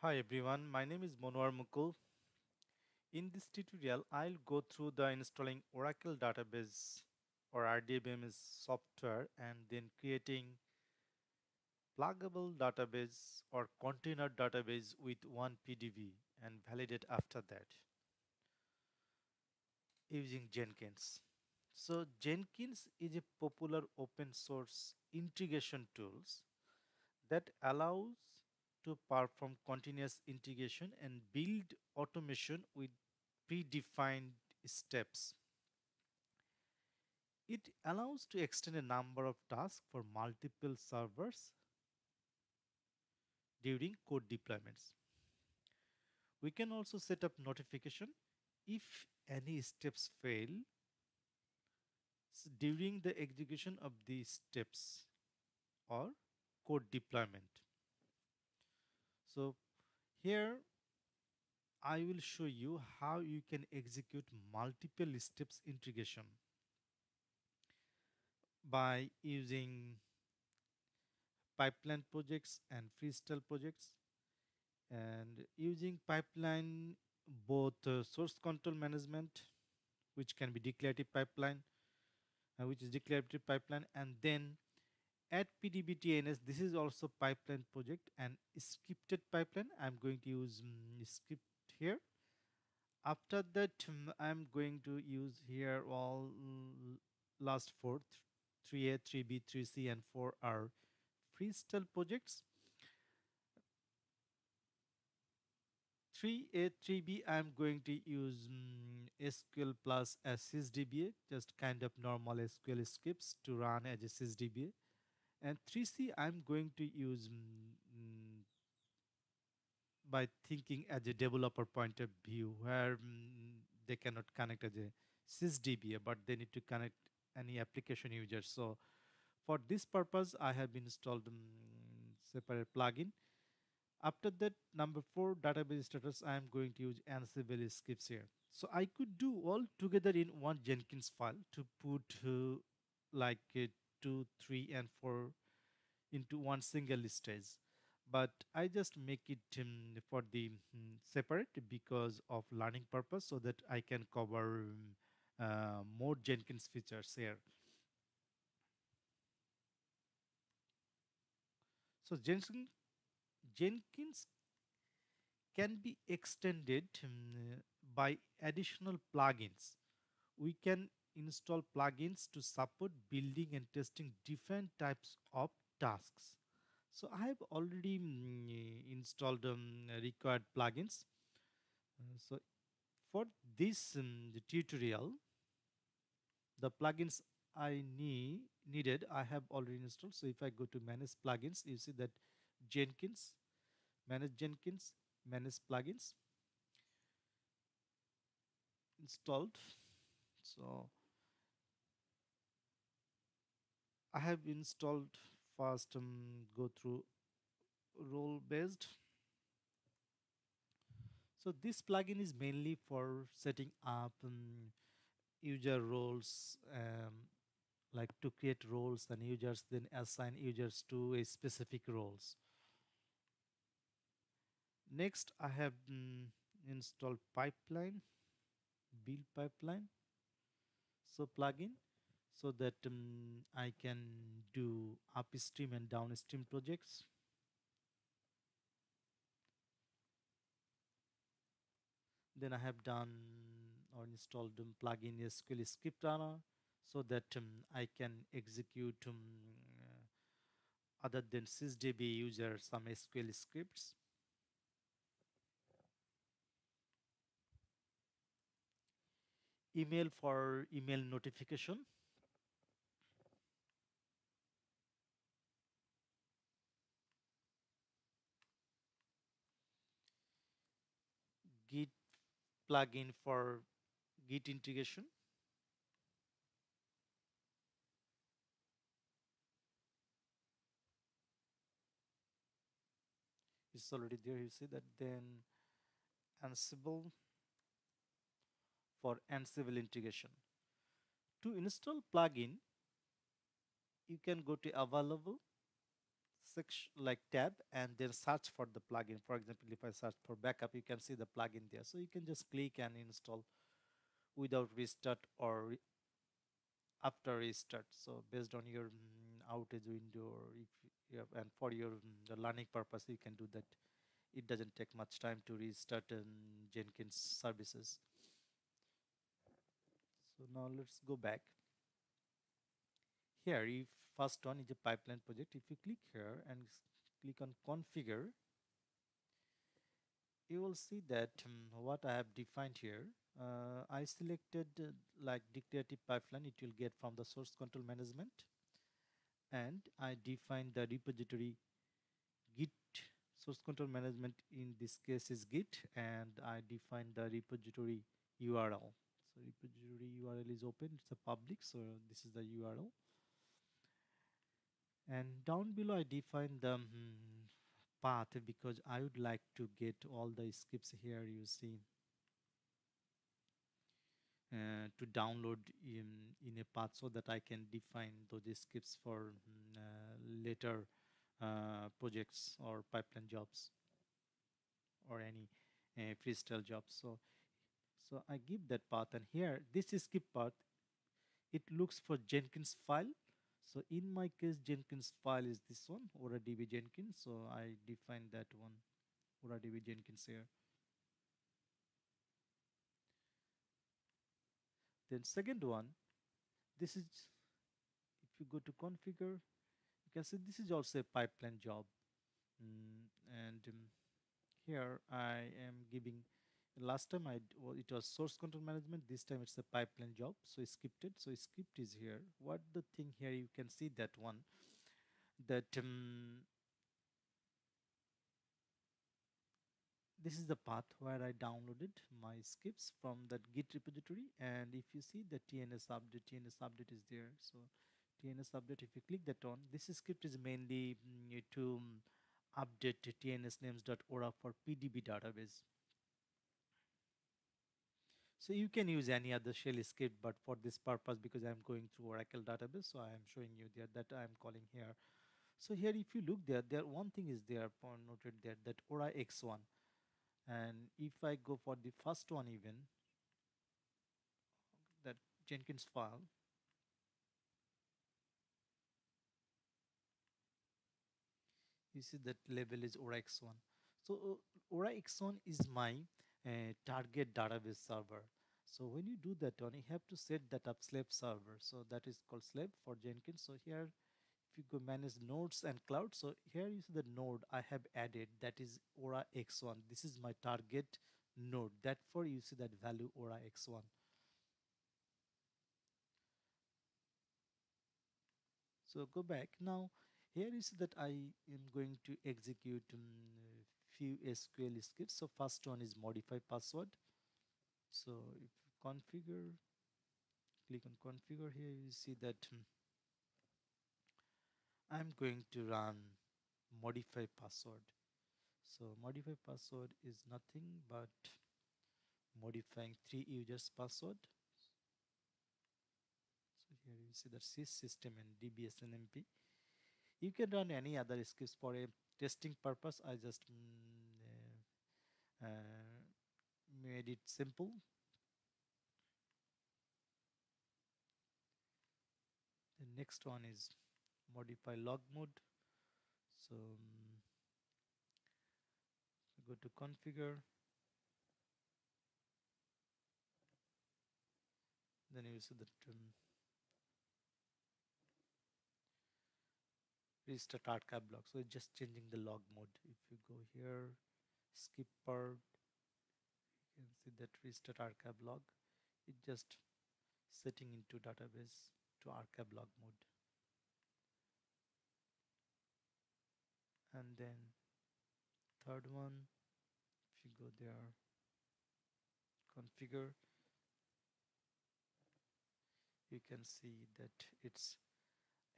Hi everyone, my name is Monwar Mukul. In this tutorial, I'll go through the installing Oracle database or RDBMS software and then creating pluggable database or container database with one PDB and validate after that using Jenkins. So Jenkins is a popular open source integration tools that allows to perform continuous integration and build automation with predefined steps. It allows to extend a number of tasks for multiple servers during code deployments. We can also set up notification if any steps fail during the execution of these steps or code deployment. So here I will show you how you can execute multiple steps integration by using pipeline projects and freestyle projects, and using pipeline both source control management, which can be declarative pipeline, which is declarative pipeline, and then add pdbtns. This is also pipeline project and scripted pipeline. I'm going to use script here. After that, I'm going to use here all last four, 3A, 3B, 3C, and 4 are freestyle projects. 3A, 3B, I'm going to use SQL plus a sysdba, just kind of normal SQL scripts to run as a sysdba. And 3C, I'm going to use by thinking as a developer point of view, where they cannot connect as a sysdba, but they need to connect any application user. So for this purpose, I have installed separate plugin. After that, number 4, database status, I am going to use Ansible scripts here. So I could do all together in one Jenkins file to put like 2, 3, and 4 into one single stage. But I just make it for the separate because of learning purpose, so that I can cover more Jenkins features here. So Jenkins can be extended by additional plugins. We can install plugins to support building and testing different types of tasks. So I have already installed required plugins. So for this tutorial, the plugins I needed, I have already installed. So if I go to manage plugins, you see that Jenkins, manage plugins installed. So I have installed first, go through role based. So this plugin is mainly for setting up user roles, like to create roles and users, then assign users to a specific roles. Next, I have installed pipeline, build pipeline, so plugin, so that I can do upstream and downstream projects. Then I have done or installed plugin SQL script runner, so that I can execute other than sysdb user some SQL scripts. Email for email notification. Git plugin for Git integration. It's already there, you see that. Then Ansible for Ansible integration. To install plugin, you can go to available, section like tab and then search for the plugin. For example, if I search for backup, you can see the plugin there. So you can just click and install without restart or after restart. So based on your outage window, or if you have, and for your the learning purpose, you can do that. It doesn't take much time to restart Jenkins services. So now let's go back. Here, if first one is a pipeline project, if you click here and click on configure, you will see that what I have defined here. I selected like declarative pipeline, it will get from the source control management, and I define the repository Git. Source control management in this case is Git, and I define the repository URL. So repository URL is open, it's a public, so this is the URL. And down below I define the path, because I would like to get all the scripts here you see to download in a path, so that I can define those scripts for later projects or pipeline jobs or any freestyle jobs. So I give that path, and here this script path, it looks for Jenkins file. So in my case, Jenkins file is this one, OraDB Jenkins. So I define that one, OraDB Jenkins here. Then second one, this is, if you go to configure, you can see this is also a pipeline job. And here I am giving, last time it was source control management, this time it's a pipeline job, so scripted. So script is here. What the thing here, you can see that one, that this is the path where I downloaded my scripts from that Git repository. And if you see the TNS update is there. So TNS update, if you click that on, this script is mainly to update TNS names.ora for PDB database. So you can use any other shell script, but for this purpose, because I'm going through Oracle database, so I am showing you there that I'm calling here. So here, if you look there one thing is there noted there, that Ora X1. And if I go for the first one, even that Jenkins file, you see that label is Ora X1. So Ora X1 is my target database server. So when you do that one, you have to set that up slave server. So that is called slave for Jenkins. So here, if you go manage nodes and cloud, so here you see the node I have added, that is Ora X1. This is my target node. Therefore, you see that value Ora X1. So go back now. Here is that I am going to execute few SQL scripts. So first one is modify password. So if you configure, click on configure, here you see that I'm going to run modify password. So modify password is nothing but modifying 3 users password. So here you see that sys system and DBS and MP. You can run any other scripts for a testing purpose. I just made it simple. The next one is modify log mode. So go to configure, then you see that restart archive block. So it's just changing the log mode. If you go here, skip part, you can see that restart archive log. It just setting into database to archive log mode. And then third one, if you go there, configure, you can see that it's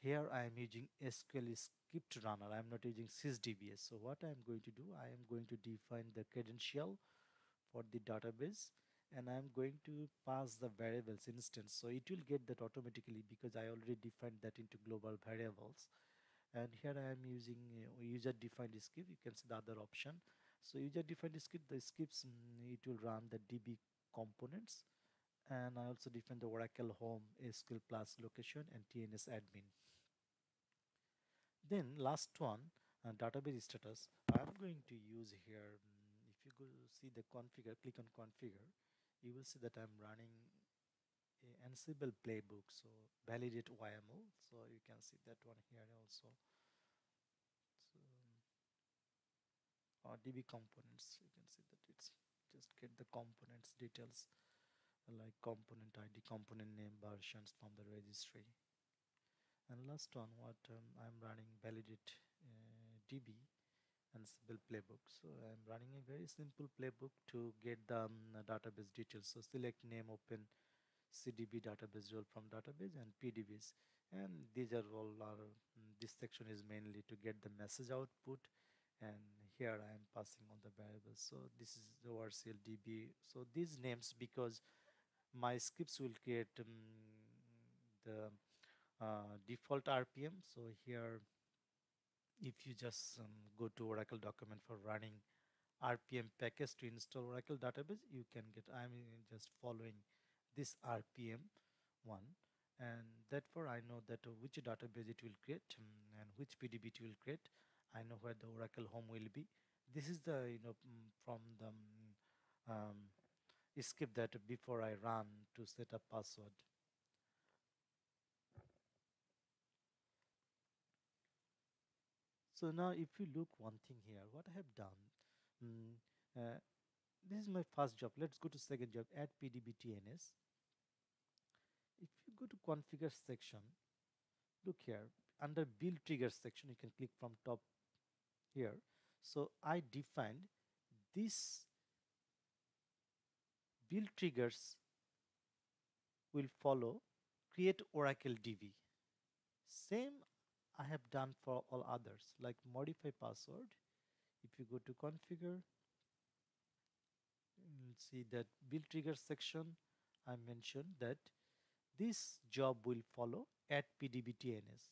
here I am using SQL script runner. I am not using sysdbs. So what I am going to do, I am going to define the credential for the database, and I am going to pass the variables instance. So it will get that automatically, because I already defined that into global variables. And here I am using user defined script. You can see the other option. So user defined script, the scripts, it will run the DB components. And I also define the Oracle home, SQL plus location, and TNS admin. Then last one, database status. I'm going to use here. If you go see the configure, click on configure, you will see that I'm running a Ansible playbook. So validate YML. So you can see that one here also. So DB components, you can see that it's just get the components details like component ID, component name, versions from the registry. And last one, what I'm running validate DB Ansible playbook. So I'm running a very simple playbook to get the database details. So select name, open CDB database role from database and PDBs. And these are all this section is mainly to get the message output. And here I am passing on the variables. So this is the ORCL DB. So these names, because my scripts will create the default RPM. So here, if you just go to Oracle document for running RPM package to install Oracle database, you can get, I'm just following this RPM one, and therefore I know that which database it will create and which PDB it will create. I know where the Oracle home will be. This is the from the script that before I run to set up password. So now if you look one thing here, what I have done, mm, uh, this is my first job. Let's go to second job, add PDB TNS. If you go to configure section, look here, under build triggers section, you can click from top here. So I defined this build triggers will follow create Oracle DB. Same I have done for all others, like modify password. If you go to configure, you'll see that build trigger section, I mentioned that this job will follow add PDB TNS.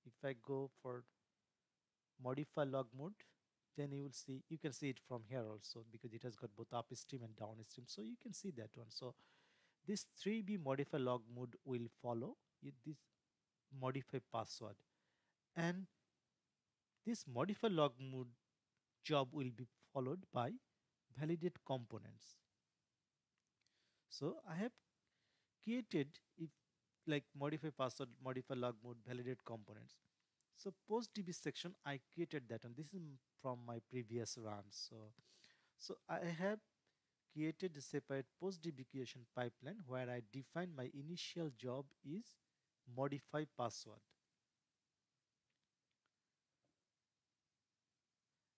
If I go for modify log mode, then you will see, you can see it from here also because it has got both upstream and downstream. So you can see that one. So this 3B modify log mode will follow this modify password, and this modify log mode job will be followed by validate components. So I have created, if like modify password, modify log mode, validate components. So post DB section, I created that, and this is from my previous run. So I have created a separate post DB creation pipeline where I define my initial job is modify password.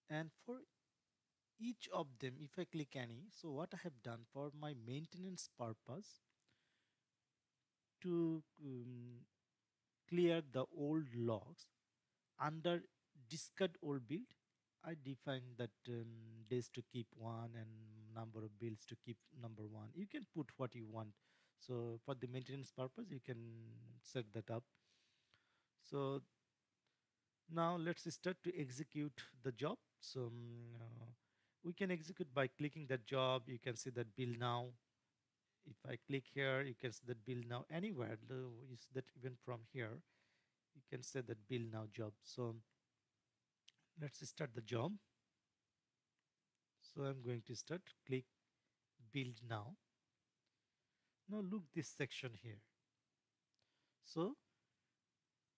And for each of them, if I click any, so what I have done for my maintenance purpose to clear the old logs under discard old build, I define that days to keep one and number of builds to keep number one. You can put what you want. So for the maintenance purpose, you can set that up. So now let's start to execute the job. So we can execute by clicking that job. You can see that build now. If I click here, you can see that build now anywhere. You see that even from here, you can say that build now job. So let's start the job. So I'm going to start, click build now. Now look this section here. So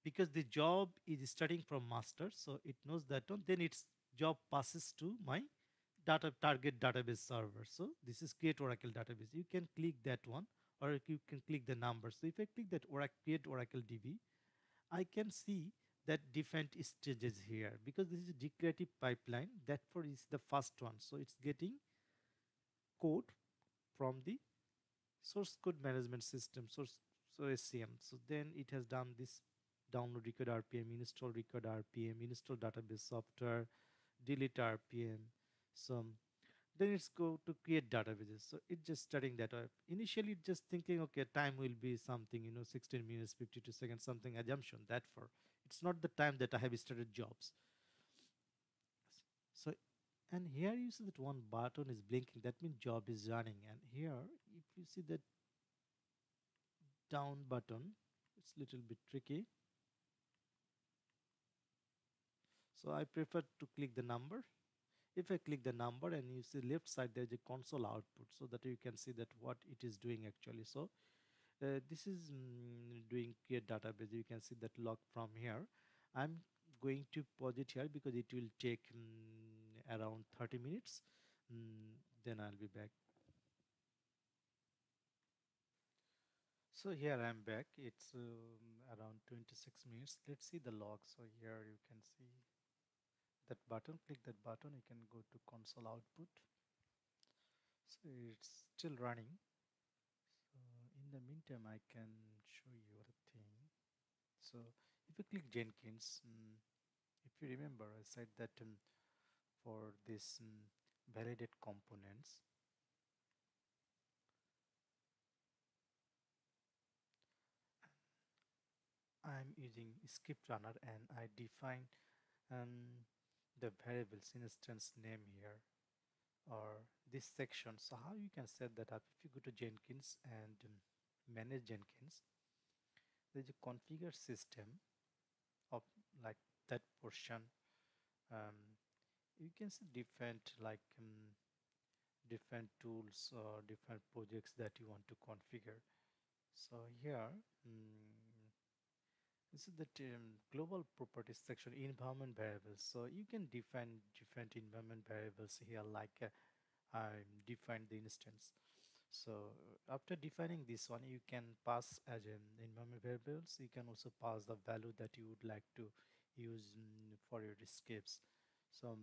because the job is starting from master, so it knows that one, then its job passes to my target database server. So this is create Oracle database. You can click that one, or you can click the number. So if I click that create Oracle DB, I can see that different stages here because this is a declarative pipeline. Therefore, is the first one. So it's getting code from the source code management system, so SCM. So then it has done this download record RPM, install record RPM, install database software, delete RPM. So then it's go to create databases. So it's just starting that up. Initially just thinking, okay, time will be something, 16 minutes, 52 seconds, something assumption that for It's not the time that I have started jobs. So, and here you see that one button is blinking, that means job is running. And here if you see that down button, it's little bit tricky, so I prefer to click the number. If I click the number and you see left side, there's a console output, so that you can see that what it is doing actually. So this is doing create database. You can see that log from here. I'm going to pause it here because it will take around 30 minutes. Then I'll be back. So here I'm back. It's around 26 minutes. Let's see the log. So here you can see that button. Click that button. You can go to console output. So it's still running. So in the meantime, I can show you a thing. So if you click Jenkins, if you remember, I said that for this validate components, I'm using script runner and I define the variables instance name here or this section. So how you can set that up? If you go to Jenkins and manage Jenkins, there's a configure system of like that portion. You can see different different tools or different projects that you want to configure. So here this is the global properties section, environment variables. So you can define different environment variables here, like I define the instance. So after defining this one, you can pass as an environment variables. You can also pass the value that you would like to use for your escapes. So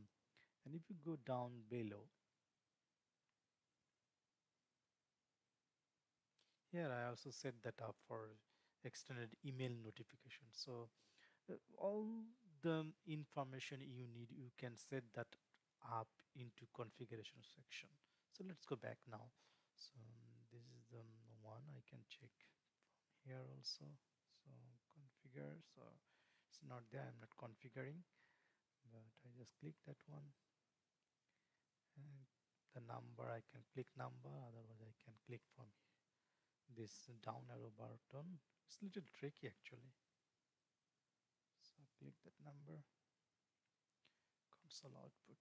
and if you go down below, here I also set that up for extended email notification. So all the information you need, you can set that up into configuration section. So let's go back now. So this is the one I can check from here also. So configure. So it's not there. I'm not configuring, but I just click that one. And the number, I can click number. Otherwise, I can click from this down arrow button. It's a little tricky actually. So click that number, console output.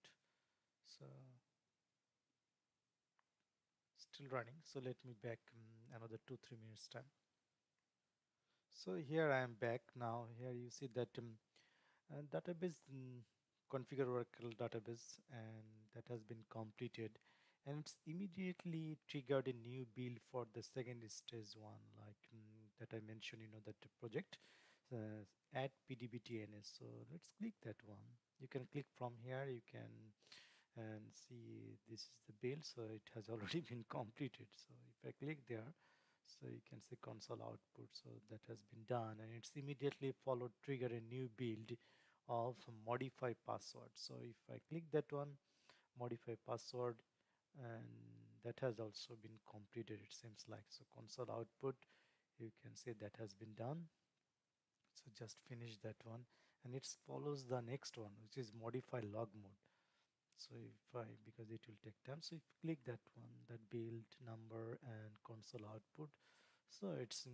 So still running. So let me back another 2-3 minutes time. So here I am back now. Here you see that database configure Oracle database, and that has been completed, and it's immediately triggered a new build for the second stage one, like that I mentioned, that project add pdbtns. So let's click that one. You can click from here. You can and see this is the build, so it has already been completed. So if I click there, so you can see console output, so that has been done, and it's immediately followed trigger a new build of modify password. So if I click that one, modify password, and that has also been completed, it seems like. So console output, you can see that has been done. So just finish that one, and it follows the next one, which is modify log mode. So if I, because it will take time, so if you click that one, that build number and console output, so it's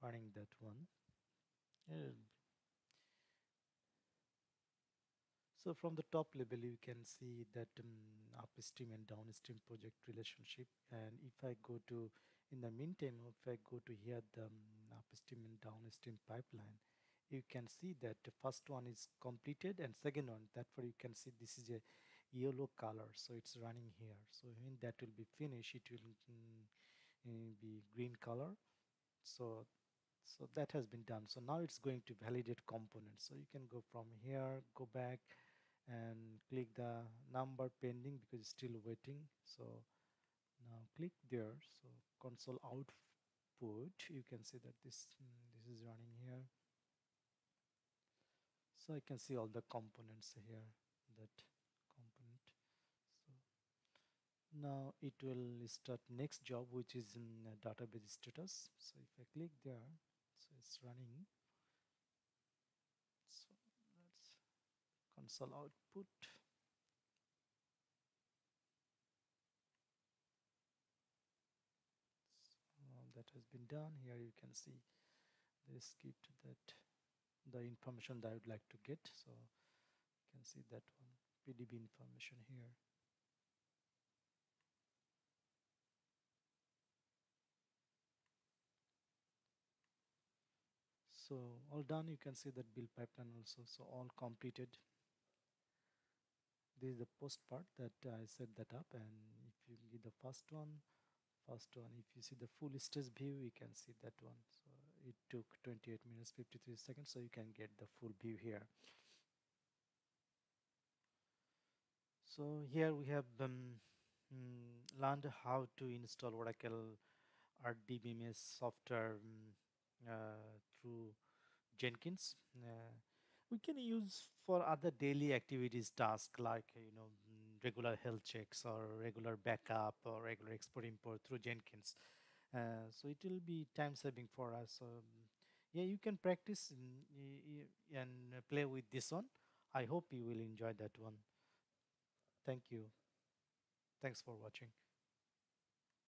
running that one. So from the top level, you can see that upstream and downstream project relationship. And if I go to, in the meantime, if I go to here, the upstream and downstream pipeline, you can see that the first one is completed and second one, therefore you can see this is a yellow color. So it's running here. So when that will be finished, it will be green color. So that has been done. So now it's going to validate components. So you can go from here, go back and click the number pending because it's still waiting. So now click there. So console output, you can see that this is running here. So I can see all the components here, that component. So now it will start next job, which is in database status. So if I click there, so it's running. console output. That has been done. Here you can see they skipped that the information that I would like to get. So you can see that one PDB information here. So all done. You can see that build pipeline also. So all completed. This is the post part that I set that up, and if you get the first one, if you see the full stage view, you can see that one. So it took 28 minutes 53 seconds, so you can get the full view here. So here we have learned how to install Oracle RDBMS software through Jenkins. We can use for other daily activities tasks like regular health checks or regular backup or regular export import through Jenkins. So it will be time saving for us. So yeah, you can practice and play with this one. I hope you will enjoy that one. Thank you. Thanks for watching.